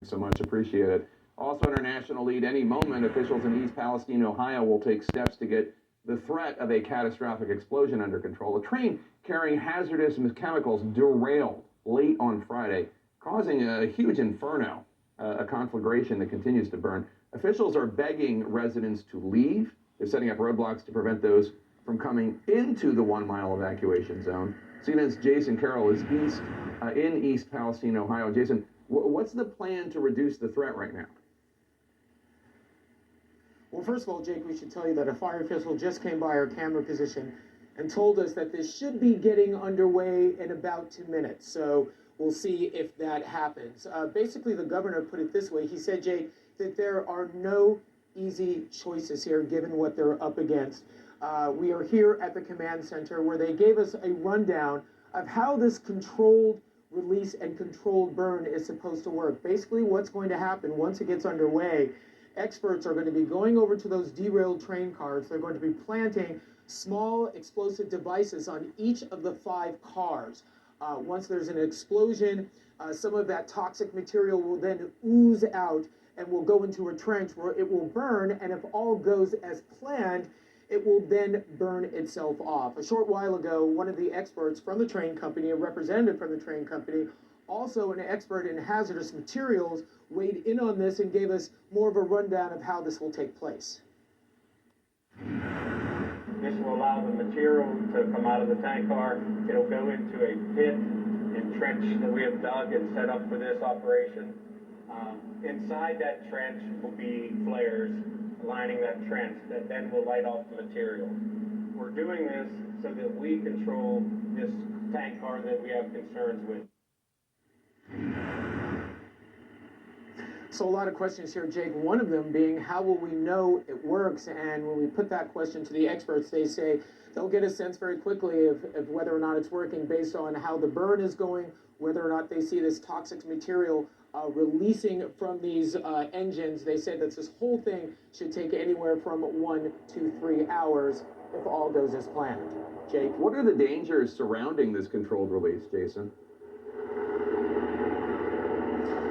So much appreciated. Also in our national lead, any moment, officials in East Palestine, Ohio will take steps to get the threat of a catastrophic explosion under control. A train carrying hazardous chemicals derailed late on Friday, causing a huge inferno, a conflagration that continues to burn. Officials are begging residents to leave. They're setting up roadblocks to prevent those from coming into the 1 mile evacuation zone. CNN's Jason Carroll is in East Palestine, Ohio. Jason, what's the plan to reduce the threat right now? Well, first of all, Jake, we should tell you that a fire official just came by our camera position and told us that this should be getting underway in about 2 minutes. So we'll see if that happens. Basically, the governor put it this way. He said, Jake, that there are no easy choices here given what they're up against. We are here at the command center where they gave us a rundown of how this controlled release and controlled burn is supposed to work. Basically, what's going to happen once it gets underway, experts are going to be going over to those derailed train cars. They're going to be planting small explosive devices on each of the 5 cars. Once there's an explosion, some of that toxic material will then ooze out and will go into a trench where it will burn, and if all goes as planned, it will then burn itself off. A short while ago, one of the experts from the train company, a representative from the train company, also an expert in hazardous materials, weighed in on this and gave us more of a rundown of how this will take place. This will allow the material to come out of the tank car. It'll go into a pit and trench that we have dug and set up for this operation. Inside that trench will be flares lining that trench that then will light off the material. We're doing this so that we control this tank car that we have concerns with. So a lot of questions here, Jake. One of them being, how will we know it works? And when we put that question to the experts, they say they'll get a sense very quickly of whether or not it's working based on how the burn is going, whether or not they see this toxic material releasing from these engines. They said that this whole thing should take anywhere from 1 to 3 hours if all goes as planned. Jake? What are the dangers surrounding this controlled release, Jason?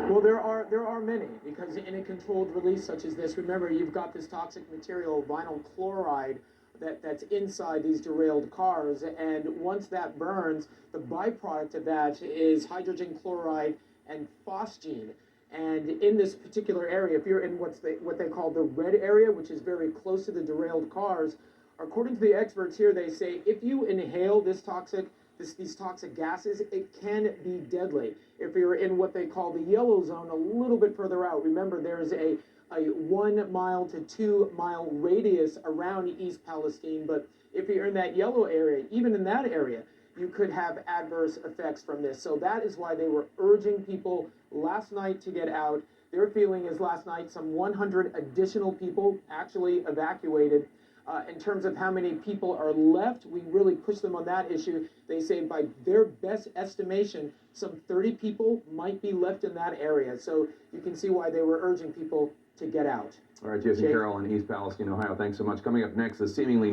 Well, there are many, because in a controlled release such as this, remember, you've got this toxic material, vinyl chloride, that's inside these derailed cars, and once that burns, the byproduct of that is hydrogen chloride and phosgene. And in this particular area, if you're in what they call the red area, which is very close to the derailed cars, according to the experts here, they say if you inhale these toxic gases, it can be deadly. If you're in what they call the yellow zone a little bit further out, remember there's a 1 mile to 2 mile radius around East Palestine, but if you're in that yellow area, even in that area, you could have adverse effects from this. So that is why they were urging people last night to get out. Their feeling is last night some 100 additional people actually evacuated. In terms of how many people are left, we really push them on that issue. They say by their best estimation, some 30 people might be left in that area. So you can see why they were urging people to get out. All right, Jason Carroll in East Palestine, Ohio. Thanks so much. Coming up next, the seemingly